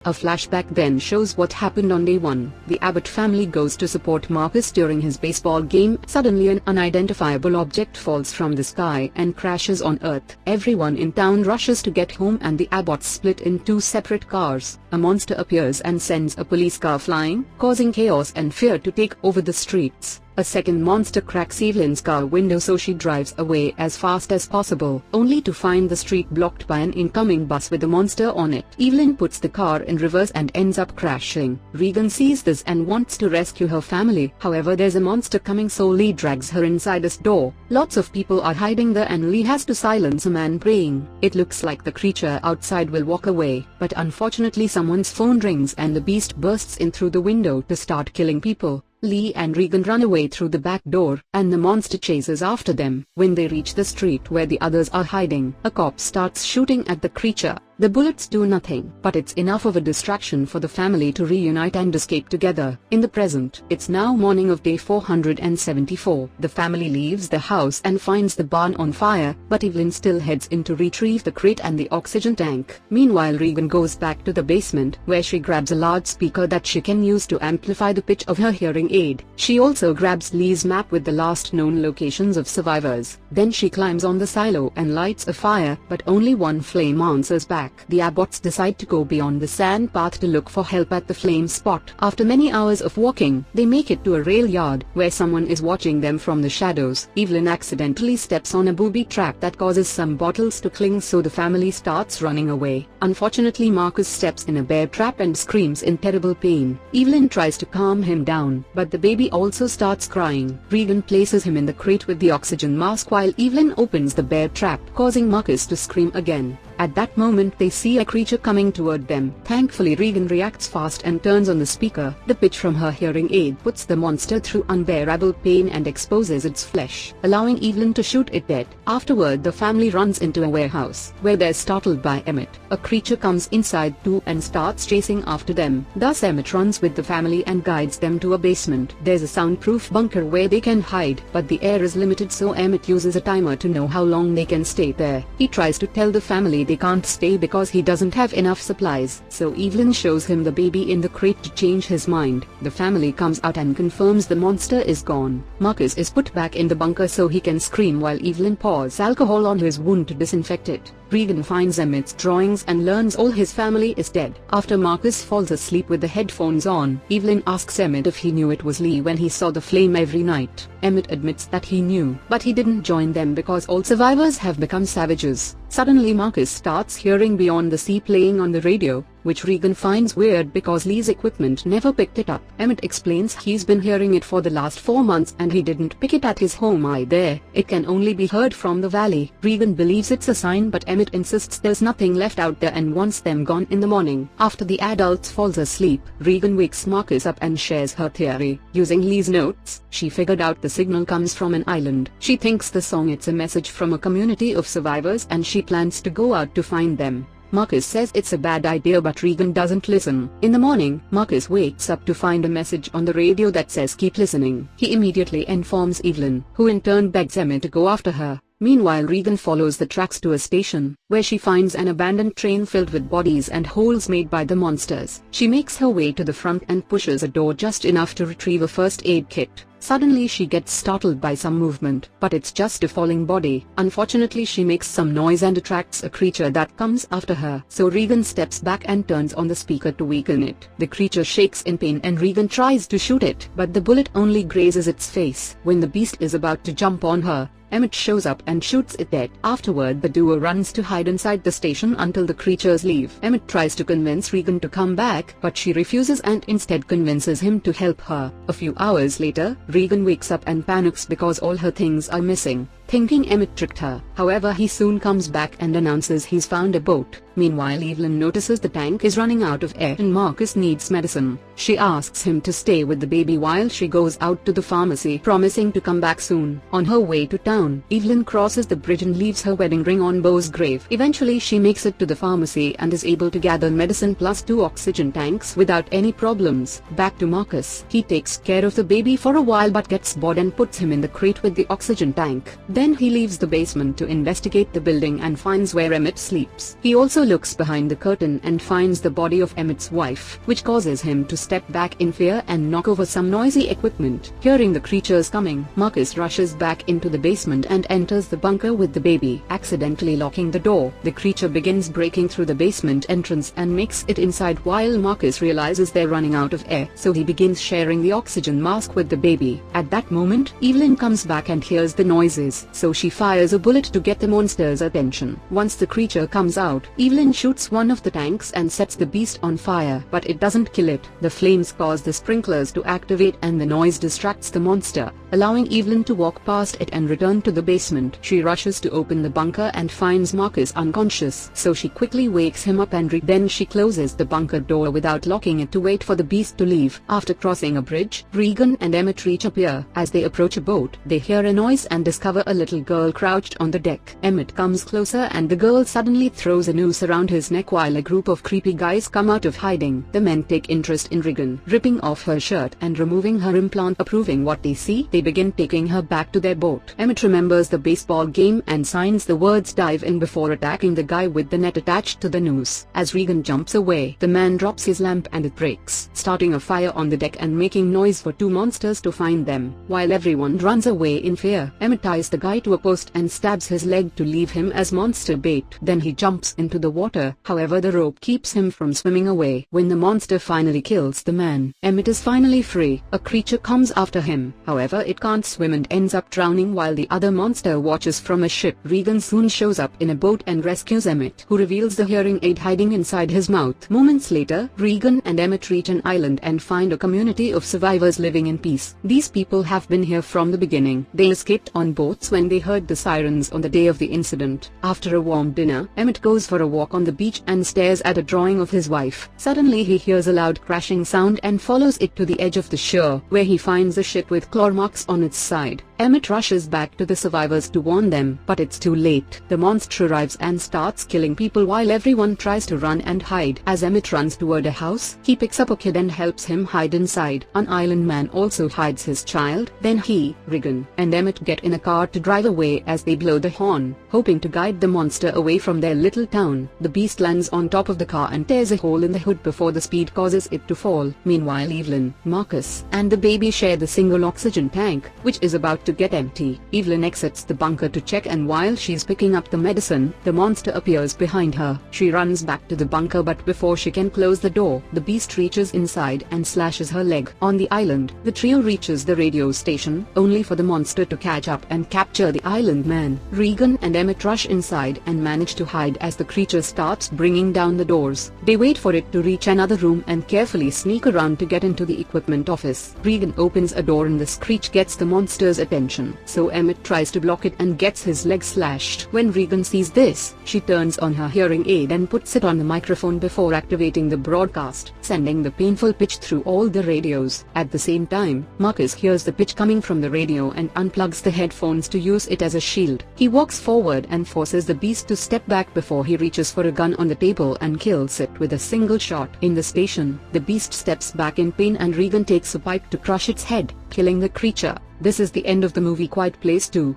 A flashback then shows what happened on day 1. The Abbott family goes to support Marcus during his baseball game. Suddenly an unidentifiable object falls from the sky and crashes on Earth. Everyone in town rushes to get home and the Abbotts split in 2 separate cars. A monster appears and sends a police car flying, causing chaos and fear to take over the streets. A second monster cracks Evelyn's car window so she drives away as fast as possible, only to find the street blocked by an incoming bus with a monster on it. Evelyn puts the car in reverse and ends up crashing. Regan sees this and wants to rescue her family, however there's a monster coming so Lee drags her inside a store. Lots of people are hiding there and Lee has to silence a man praying. It looks like the creature outside will walk away, but unfortunately someone's phone rings and the beast bursts in through the window to start killing people. Lee and Regan run away through the back door, and the monster chases after them. When they reach the street where the others are hiding, a cop starts shooting at the creature. The bullets do nothing, but it's enough of a distraction for the family to reunite and escape together. In the present, it's now morning of day 474. The family leaves the house and finds the barn on fire, but Evelyn still heads in to retrieve the crate and the oxygen tank. Meanwhile, Regan goes back to the basement, where she grabs a large speaker that she can use to amplify the pitch of her hearing aid. She also grabs Lee's map with the last known locations of survivors. Then she climbs on the silo and lights a fire, but only one flame answers back. The Abbotts decide to go beyond the sand path to look for help at the flame spot. After many hours of walking, they make it to a rail yard, where someone is watching them from the shadows. Evelyn accidentally steps on a booby trap that causes some bottles to cling, so the family starts running away. Unfortunately, Marcus steps in a bear trap and screams in terrible pain. Evelyn tries to calm him down, but the baby also starts crying. Regan places him in the crate with the oxygen mask while Evelyn opens the bear trap, causing Marcus to scream again. At that moment they see a creature coming toward them. Thankfully Regan reacts fast and turns on the speaker. The pitch from her hearing aid puts the monster through unbearable pain and exposes its flesh, allowing Evelyn to shoot it dead. Afterward the family runs into a warehouse, where they're startled by Emmett. A creature comes inside too and starts chasing after them. Thus Emmett runs with the family and guides them to a basement. There's a soundproof bunker where they can hide, but the air is limited, so Emmett uses a timer to know how long they can stay there. He tries to tell the family they can't stay because he doesn't have enough supplies, so Evelyn shows him the baby in the crate to change his mind. The family comes out and confirms the monster is gone. Marcus is put back in the bunker so he can scream while Evelyn pours alcohol on his wound to disinfect it. Regan finds Emmett's drawings and learns all his family is dead. After Marcus falls asleep with the headphones on, Evelyn asks Emmett if he knew it was Lee when he saw the flame every night. Emmett admits that he knew, but he didn't join them because all survivors have become savages. Suddenly Marcus starts hearing Beyond the Sea playing on the radio, which Regan finds weird because Lee's equipment never picked it up. Emmett explains he's been hearing it for the last 4 months and he didn't pick it at his home either. It can only be heard from the valley. Regan believes it's a sign, but Emmett insists there's nothing left out there and wants them gone in the morning. After the adults falls asleep, Regan wakes Marcus up and shares her theory. Using Lee's notes, she figured out the signal comes from an island. She thinks the song it's a message from a community of survivors and she plans to go out to find them. Marcus says it's a bad idea, but Regan doesn't listen. In the morning, Marcus wakes up to find a message on the radio that says keep listening. He immediately informs Evelyn, who in turn begs Emmett to go after her. Meanwhile, Regan follows the tracks to a station, where she finds an abandoned train filled with bodies and holes made by the monsters. She makes her way to the front and pushes a door just enough to retrieve a first aid kit. Suddenly she gets startled by some movement, but it's just a falling body. Unfortunately, she makes some noise and attracts a creature that comes after her, so Regan steps back and turns on the speaker to weaken it. The creature shakes in pain and Regan tries to shoot it, but the bullet only grazes its face. When the beast is about to jump on her, Emmett shows up and shoots it dead. Afterward, the duo runs to hide inside the station until the creatures leave. Emmett tries to convince Regan to come back, but she refuses and instead convinces him to help her. A few hours later, Regan wakes up and panics because all her things are missing, thinking Emmett tricked her. However, he soon comes back and announces he's found a boat. Meanwhile, Evelyn notices the tank is running out of air and Marcus needs medicine. She asks him to stay with the baby while she goes out to the pharmacy, promising to come back soon. On her way to town, Evelyn crosses the bridge and leaves her wedding ring on Bo's grave. Eventually, she makes it to the pharmacy and is able to gather medicine plus 2 oxygen tanks without any problems. Back to Marcus. He takes care of the baby for a while but gets bored and puts him in the crate with the oxygen tank. Then he leaves the basement to investigate the building and finds where Emmett sleeps. He also looks behind the curtain and finds the body of Emmett's wife, which causes him to step back in fear and knock over some noisy equipment. Hearing the creatures coming, Marcus rushes back into the basement and enters the bunker with the baby, accidentally locking the door. The creature begins breaking through the basement entrance and makes it inside while Marcus realizes they're running out of air, so he begins sharing the oxygen mask with the baby. At that moment, Evelyn comes back and hears the noises, so she fires a bullet to get the monster's attention. Once the creature comes out, Evelyn shoots one of the tanks and sets the beast on fire, but it doesn't kill it. The flames cause the sprinklers to activate and the noise distracts the monster, allowing Evelyn to walk past it and return to the basement. She rushes to open the bunker and finds Marcus unconscious, so she quickly wakes him up and then she closes the bunker door without locking it to wait for the beast to leave. After crossing a bridge, Regan and Emmett reach a pier. As they approach a boat, they hear a noise and discover a little girl crouched on the deck. Emmett comes closer and the girl suddenly throws a noose around his neck while a group of creepy guys come out of hiding. The men take interest in Regan, ripping off her shirt and removing her implant. Approving what they see, they begin taking her back to their boat. Emmett remembers the baseball game and signs the words "dive in" before attacking the guy with the net attached to the noose. As Regan jumps away, the man drops his lamp and it breaks, starting a fire on the deck and making noise for two monsters to find them. While everyone runs away in fear, Emmett ties the guy to a post and stabs his leg to leave him as monster bait. Then he jumps into the water, however the rope keeps him from swimming away. When the monster finally kills the man, Emmett is finally free. A creature comes after him, however it can't swim and ends up drowning while the other monster watches from a ship. Regan soon shows up in a boat and rescues Emmett, who reveals the hearing aid hiding inside his mouth. Moments later, Regan and Emmett reach an island and find a community of survivors living in peace. These people have been here from the beginning. They escaped on boats when they heard the sirens on the day of the incident. After a warm dinner, Emmett goes for a walk on the beach and stares at a drawing of his wife. Suddenly he hears a loud crashing sound and follows it to the edge of the shore, where he finds a ship with claw marks on its side. Emmett rushes back to the survivors to warn them, but it's too late. The monster arrives and starts killing people while everyone tries to run and hide. As Emmett runs toward a house, he picks up a kid and helps him hide inside. An island man also hides his child. Then he, Regan, and Emmett get in a car to drive away as they blow the horn, hoping to guide the monster away from their little town. The beast lands on top of the car and tears a hole in the hood before the speed causes it to fall. Meanwhile, Evelyn, Marcus, and the baby share the single oxygen tank, which is about to get empty. Evelyn exits the bunker to check, and while she's picking up the medicine, the monster appears behind her. She runs back to the bunker, but before she can close the door, the beast reaches inside and slashes her leg. On the island, the trio reaches the radio station, only for the monster to catch up and capture the island man. Regan and Emmett rush inside and manage to hide as the creature starts bringing down the doors. They wait for it to reach another room and carefully sneak around to get into the equipment office. Regan opens a door and the screech gets the monster's attention, so Emmett tries to block it and gets his leg slashed. When Regan sees this, she turns on her hearing aid and puts it on the microphone before activating the broadcast, sending the painful pitch through all the radios. At the same time, Marcus hears the pitch coming from the radio and unplugs the headphones to use it as a shield. He walks forward and forces the beast to step back before he reaches for a gun on the table and kills it with a single shot. In the station, the beast steps back in pain and Regan takes a pipe to crush its head, killing the creature. This is the end of the movie Quiet Place 2.